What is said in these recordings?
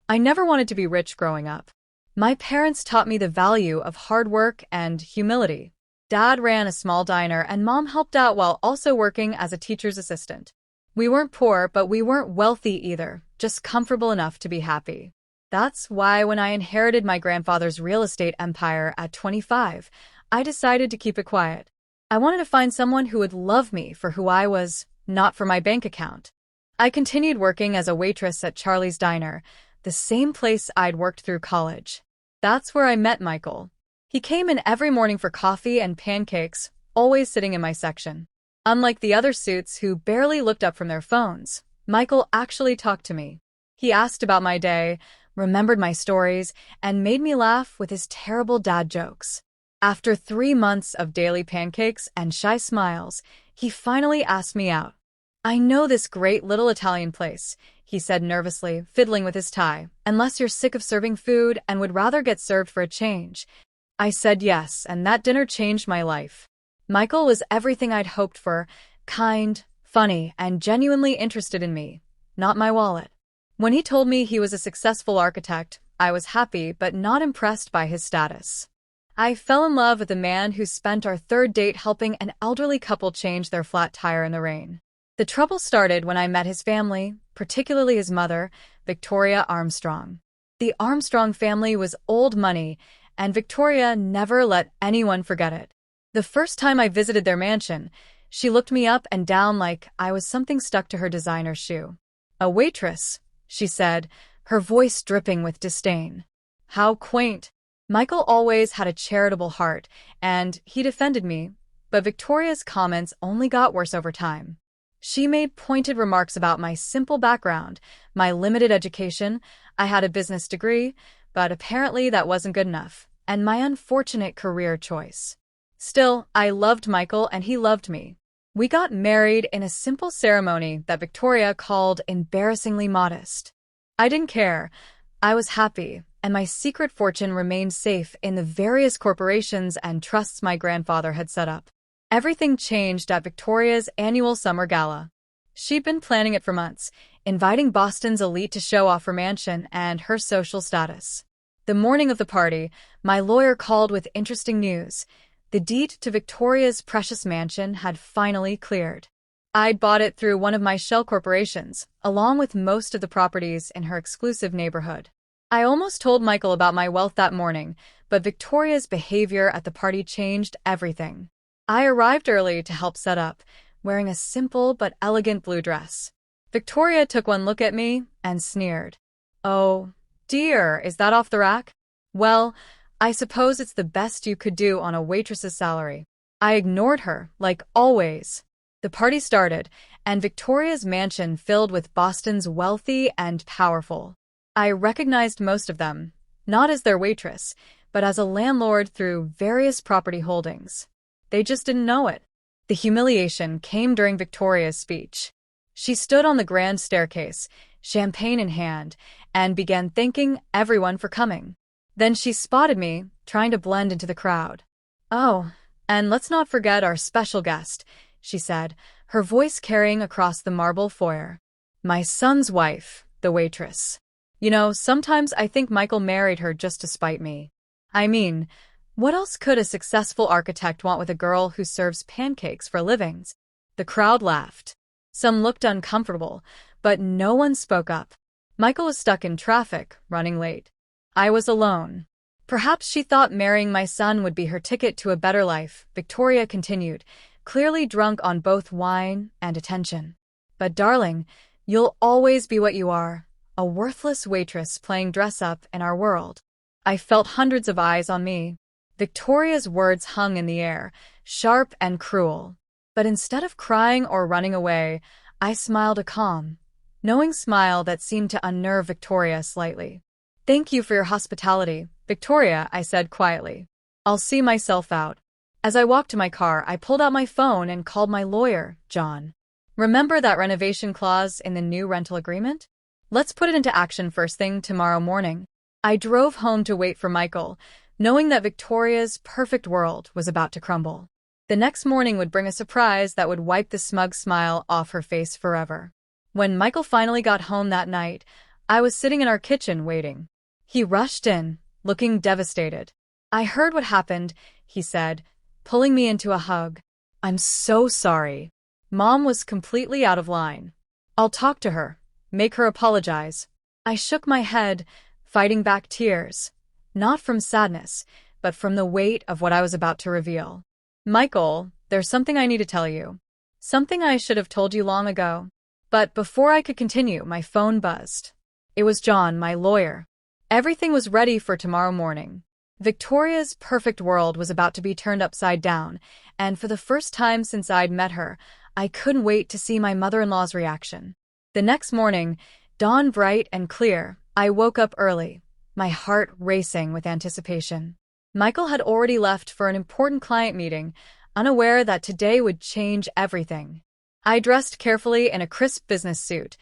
I never wanted to be rich growing up. My parents taught me the value of hard work and humility. Dad ran a small diner and Mom helped out while also working as a teacher's assistant. We weren't poor, but we weren't wealthy either, just comfortable enough to be happy. That's why when I inherited my grandfather's real estate empire at 25, I decided to keep it quiet. I wanted to find someone who would love me for who I was, not for my bank account. I continued working as a waitress at Charlie's Diner, the same place I'd worked through college. That's where I met Michael. He came in every morning for coffee and pancakes, always sitting in my section. Unlike the other suits who barely looked up from their phones, Michael actually talked to me. He asked about my day, remembered my stories, and made me laugh with his terrible dad jokes. After 3 months of daily pancakes and shy smiles, he finally asked me out. "I know this great little Italian place," he said nervously, fiddling with his tie, "unless you're sick of serving food and would rather get served for a change." I said yes, and that dinner changed my life. Michael was everything I'd hoped for: kind, funny, and genuinely interested in me, not my wallet. When he told me he was a successful architect, I was happy but not impressed by his status. I fell in love with a man who spent our third date helping an elderly couple change their flat tire in the rain. The trouble started when I met his family, particularly his mother, Victoria Armstrong. The Armstrong family was old money, and Victoria never let anyone forget it. The first time I visited their mansion, she looked me up and down like I was something stuck to her designer shoe. "A waitress," she said, her voice dripping with disdain. How quaint. Michael always had a charitable heart, and he defended me, but Victoria's comments only got worse over time. She made pointed remarks about my simple background, my limited education. I had a business degree, but apparently that wasn't good enough, and my unfortunate career choice. Still, I loved Michael and he loved me. We got married in a simple ceremony that Victoria called embarrassingly modest. I didn't care. I was happy, and my secret fortune remained safe in the various corporations and trusts my grandfather had set up. Everything changed at Victoria's annual summer gala. She'd been planning it for months, inviting Boston's elite to show off her mansion and her social status. The morning of the party, my lawyer called with interesting news. The deed to Victoria's precious mansion had finally cleared. I'd bought it through one of my shell corporations, along with most of the properties in her exclusive neighborhood. I almost told Michael about my wealth that morning, but Victoria's behavior at the party changed everything. I arrived early to help set up, wearing a simple but elegant blue dress. Victoria took one look at me and sneered. "Oh, dear, is that off the rack?" "Well, I suppose it's the best you could do on a waitress's salary." I ignored her, like always. The party started, and Victoria's mansion filled with Boston's wealthy and powerful. I recognized most of them, not as their waitress, but as a landlord through various property holdings. They just didn't know it. The humiliation came during Victoria's speech. She stood on the grand staircase, champagne in hand, and began thanking everyone for coming. Then she spotted me, trying to blend into the crowd. "Oh, and let's not forget our special guest," she said, her voice carrying across the marble foyer. "My son's wife, the waitress. You know, sometimes I think Michael married her just to spite me. I mean, what else could a successful architect want with a girl who serves pancakes for livings?" The crowd laughed. Some looked uncomfortable, but no one spoke up. Michael was stuck in traffic, running late. I was alone. Perhaps she thought marrying my son would be her ticket to a better life, Victoria continued, clearly drunk on both wine and attention. "But darling, you'll always be what you are, a worthless waitress playing dress-up in our world." I felt hundreds of eyes on me. Victoria's words hung in the air, sharp and cruel. But instead of crying or running away, I smiled a calm, knowing smile that seemed to unnerve Victoria slightly. "Thank you for your hospitality, Victoria," I said quietly. "I'll see myself out." As I walked to my car, I pulled out my phone and called my lawyer, John. "Remember that renovation clause in the new rental agreement? Let's put it into action first thing tomorrow morning." I drove home to wait for Michael, knowing that Victoria's perfect world was about to crumble. The next morning would bring a surprise that would wipe the smug smile off her face forever. When Michael finally got home that night, I was sitting in our kitchen waiting. He rushed in, looking devastated. I heard what happened, he said, pulling me into a hug. I'm so sorry. Mom was completely out of line. I'll talk to her, make her apologize. I shook my head, fighting back tears, not from sadness, but from the weight of what I was about to reveal. Michael, there's something I need to tell you. Something I should have told you long ago. But before I could continue, my phone buzzed. It was John, my lawyer. Everything was ready for tomorrow morning. Victoria's perfect world was about to be turned upside down, and for the first time since I'd met her, I couldn't wait to see my mother-in-law's reaction. The next morning, dawn bright and clear, I woke up early, my heart racing with anticipation. Michael had already left for an important client meeting, unaware that today would change everything. I dressed carefully in a crisp business suit.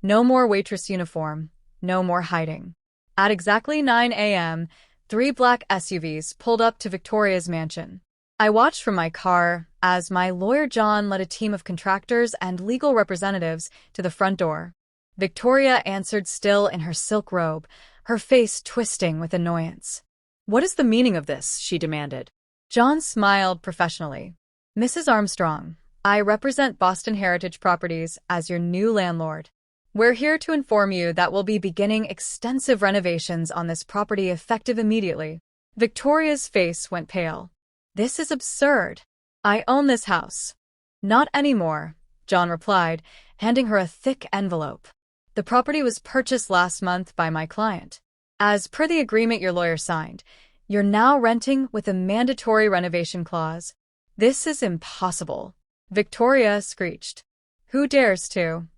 No more waitress uniform, no more hiding. At exactly 9 a.m., 3 black SUVs pulled up to Victoria's mansion. I watched from my car as my lawyer John led a team of contractors and legal representatives to the front door. Victoria answered still in her silk robe, her face twisting with annoyance. "What is the meaning of this?" she demanded. John smiled professionally. "Mrs. Armstrong, I represent Boston Heritage Properties as your new landlord. We're here to inform you that we'll be beginning extensive renovations on this property effective immediately." Victoria's face went pale. "This is absurd. I own this house." "Not anymore," John replied, handing her a thick envelope. "The property was purchased last month by my client. As per the agreement your lawyer signed, you're now renting with a mandatory renovation clause." "This is impossible," Victoria screeched. "Who dares to?"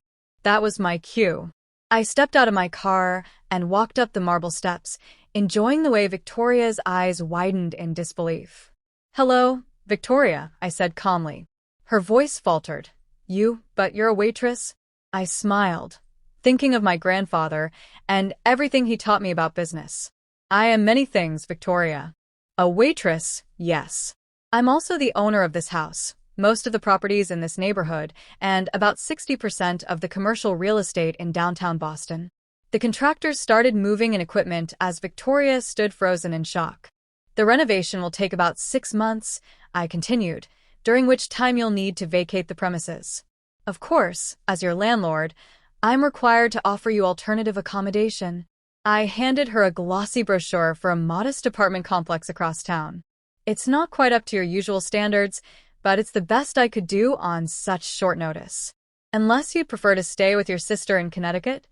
That was my cue. I stepped out of my car and walked up the marble steps, enjoying the way Victoria's eyes widened in disbelief. "Hello, Victoria," I said calmly. Her voice faltered. But you're a waitress?" I smiled, thinking of my grandfather and everything he taught me about business. "I am many things, Victoria. A waitress, yes. I'm also the owner of this house, most of the properties in this neighborhood, and about 60% of the commercial real estate in downtown Boston." The contractors started moving in equipment as Victoria stood frozen in shock. "The renovation will take about 6 months," I continued, "during which time you'll need to vacate the premises. Of course, as your landlord, I'm required to offer you alternative accommodation." I handed her a glossy brochure for a modest apartment complex across town. "It's not quite up to your usual standards, but it's the best I could do on such short notice. Unless you'd prefer to stay with your sister in Connecticut?"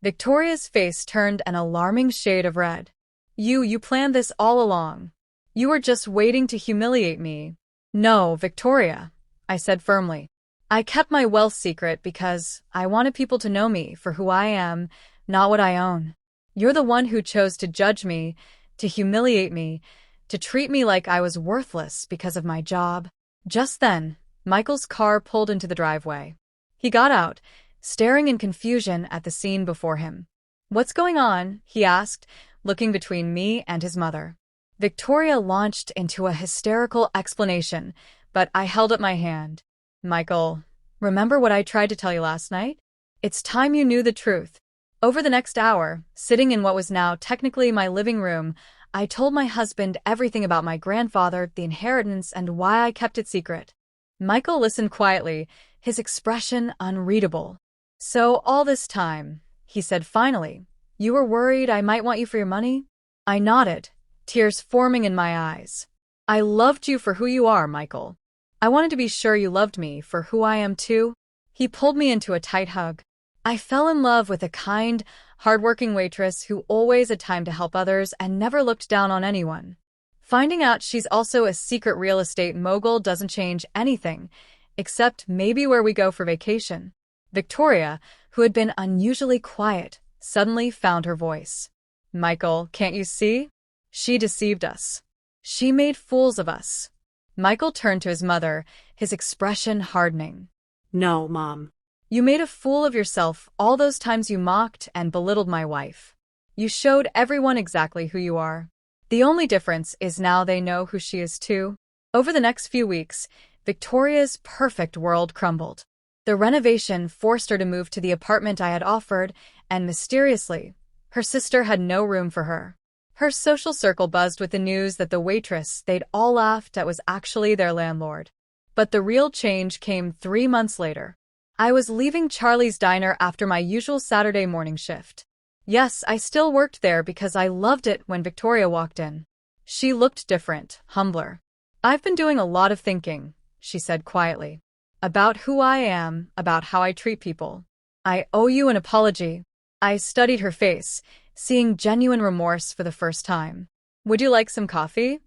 Victoria's face turned an alarming shade of red. You planned this all along. You were just waiting to humiliate me." "No, Victoria," I said firmly. "I kept my wealth secret because I wanted people to know me for who I am, not what I own. You're the one who chose to judge me, to humiliate me, to treat me like I was worthless because of my job." Just then, Michael's car pulled into the driveway. He got out, staring in confusion at the scene before him. "What's going on?" he asked, looking between me and his mother. Victoria launched into a hysterical explanation, but I held up my hand. "Michael, remember what I tried to tell you last night? It's time you knew the truth." Over the next hour, sitting in what was now technically my living room, I told my husband everything about my grandfather, the inheritance, and why I kept it secret. Michael listened quietly, his expression unreadable. "So all this time," he said finally, "you were worried I might want you for your money?" I nodded, tears forming in my eyes. "I loved you for who you are, Michael. I wanted to be sure you loved me for who I am too." He pulled me into a tight hug. I fell in love with a kind, hardworking waitress who always had time to help others and never looked down on anyone. Finding out she's also a secret real estate mogul doesn't change anything, except maybe where we go for vacation. Victoria, who had been unusually quiet, suddenly found her voice. "Michael, can't you see? She deceived us. She made fools of us." Michael turned to his mother, his expression hardening. "No, Mom. "You made a fool of yourself all those times you mocked and belittled my wife. You showed everyone exactly who you are. The only difference is now they know who she is too." Over the next few weeks, Victoria's perfect world crumbled. The renovation forced her to move to the apartment I had offered, and mysteriously, her sister had no room for her. Her social circle buzzed with the news that the waitress they'd all laughed at was actually their landlord. But the real change came 3 months later. I was leaving Charlie's Diner after my usual Saturday morning shift. Yes, I still worked there because I loved it when Victoria walked in. She looked different, humbler. "I've been doing a lot of thinking," she said quietly. "About who I am, about how I treat people. I owe you an apology." I studied her face, seeing genuine remorse for the first time. "Would you like some coffee?"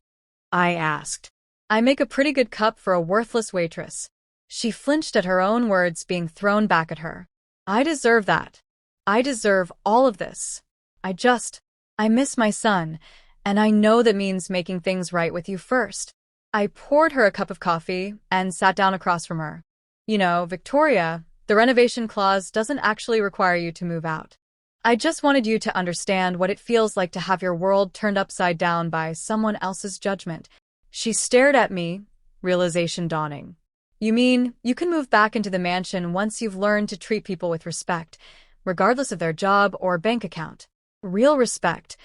I asked. "I make a pretty good cup for a worthless waitress." She flinched at her own words being thrown back at her. "I deserve that. I deserve all of this. I miss my son, and I know that means making things right with you first." I poured her a cup of coffee and sat down across from her. "You know, Victoria, the renovation clause doesn't actually require you to move out. I just wanted you to understand what it feels like to have your world turned upside down by someone else's judgment." She stared at me, realization dawning. "You mean you can move back into the mansion once you've learned to treat people with respect, regardless of their job or bank account? Real respect,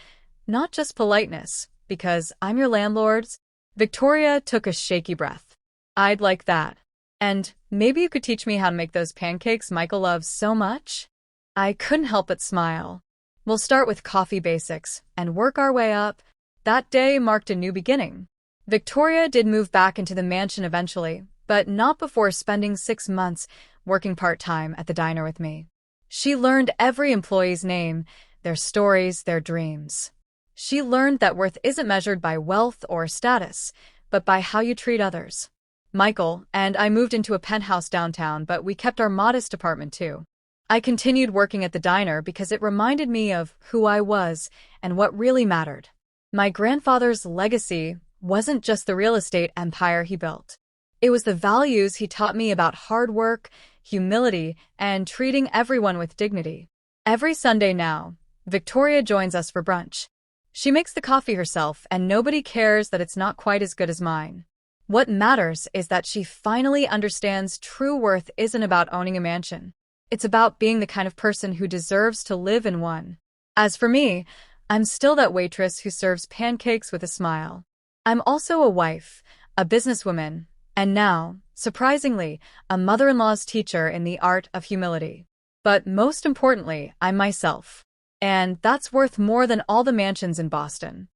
not just politeness, because I'm your landlord's?" Victoria took a shaky breath. "I'd like that. And maybe you could teach me how to make those pancakes Michael loves so much?" I couldn't help but smile. "We'll start with coffee basics and work our way up." That day marked a new beginning. Victoria did move back into the mansion eventually, but not before spending 6 months working part-time at the diner with me. She learned every employee's name, their stories, their dreams. She learned that worth isn't measured by wealth or status, but by how you treat others. Michael and I moved into a penthouse downtown, but we kept our modest apartment too. I continued working at the diner because it reminded me of who I was and what really mattered. My grandfather's legacy wasn't just the real estate empire he built. It was the values he taught me about hard work, humility, and treating everyone with dignity. Every Sunday now, Victoria joins us for brunch. She makes the coffee herself, and nobody cares that it's not quite as good as mine. What matters is that she finally understands true worth isn't about owning a mansion. It's about being the kind of person who deserves to live in one. As for me, I'm still that waitress who serves pancakes with a smile. I'm also a wife, a businesswoman, and now, surprisingly, a mother-in-law's teacher in the art of humility. But most importantly, I'm myself. And that's worth more than all the mansions in Boston.